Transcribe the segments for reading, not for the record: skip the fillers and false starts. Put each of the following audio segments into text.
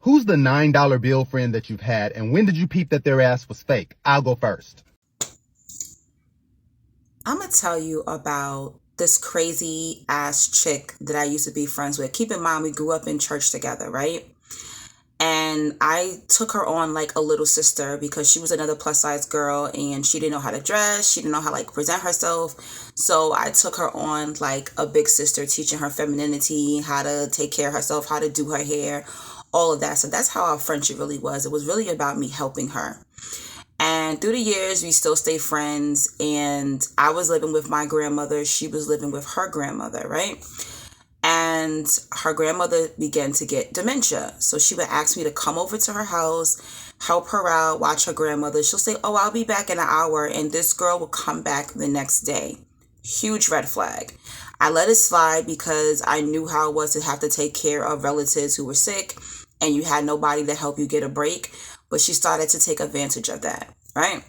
Who's the $9 bill friend that you've had, and when did you peep that their ass was fake? I'll go first. I'm going to tell you about this crazy ass chick that I used to be friends with. Keep in mind, we grew up in church together, right? And I took her on like a little sister because she was another plus size girl and she didn't know how to dress. She didn't know how to like present herself. So I took her on like a big sister, teaching her femininity, how to take care of herself, how to do her hair, all of that. So that's how our friendship really was. It was really about me helping her. And through the years, we still stay friends. And I was living with my grandmother. She was living with her grandmother, right? And her grandmother began to get dementia. So she would ask me to come over to her house, help her out, watch her grandmother. She'll say, oh, I'll be back in an hour. And this girl will come back the next day. Huge red flag. I let it slide because I knew how it was to have to take care of relatives who were sick and you had nobody to help you get a break. But she started to take advantage of that, right?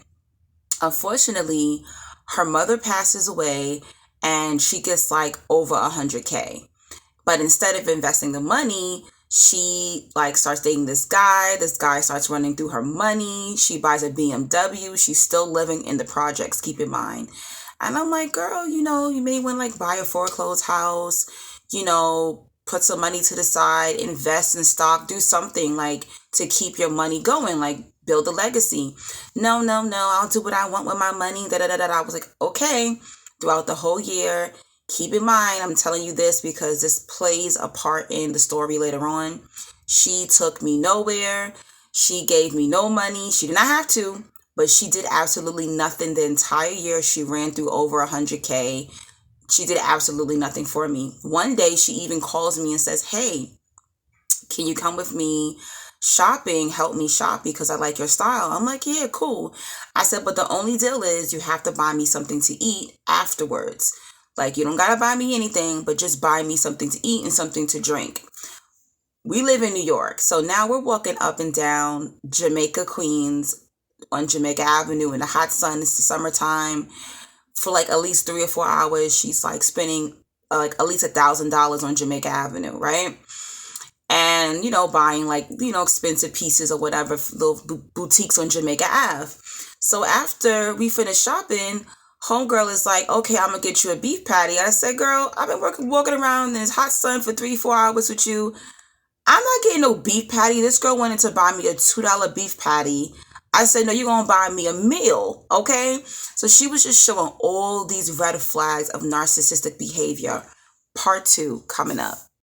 Unfortunately, her mother passes away and she gets like over 100K. But instead of investing the money, she like starts dating this guy. This guy starts running through her money. She buys a BMW. She's still living in the projects, keep in mind. And I'm like, girl, you may want to like buy a foreclosed house, put some money to the side, invest in stock, do something like to keep your money going, like build a legacy. No, I'll do what I want with my money. I was like, okay. Throughout the whole year, keep in mind, I'm telling you this because this plays a part in the story later on. She took me nowhere. She gave me no money. She did not have to, but she did absolutely nothing the entire year. She ran through over 100K. She did absolutely nothing for me. One day she even calls me and says, hey, can you come with me shopping? Help me shop because I like your style. I'm like, yeah, cool. I said, but the only deal is you have to buy me something to eat afterwards. Like, you don't got to buy me anything, but just buy me something to eat and something to drink. We live in New York. So now we're walking up and down Jamaica, Queens on Jamaica Avenue in the hot sun. It's the summertime. For like at least 3 or 4 hours, she's like spending like at least $1,000 on Jamaica Avenue, right? And, buying like, expensive pieces or whatever, little boutiques on Jamaica Ave. So after we finish shopping, homegirl is like, okay, I'm going to get you a beef patty. I said, girl, I've been walking around in this hot sun for 3-4 hours with you. I'm not getting no beef patty. This girl wanted to buy me a $2 beef patty. I said, no, you're going to buy me a meal, okay? So she was just showing all these red flags of narcissistic behavior. Part 2 coming up.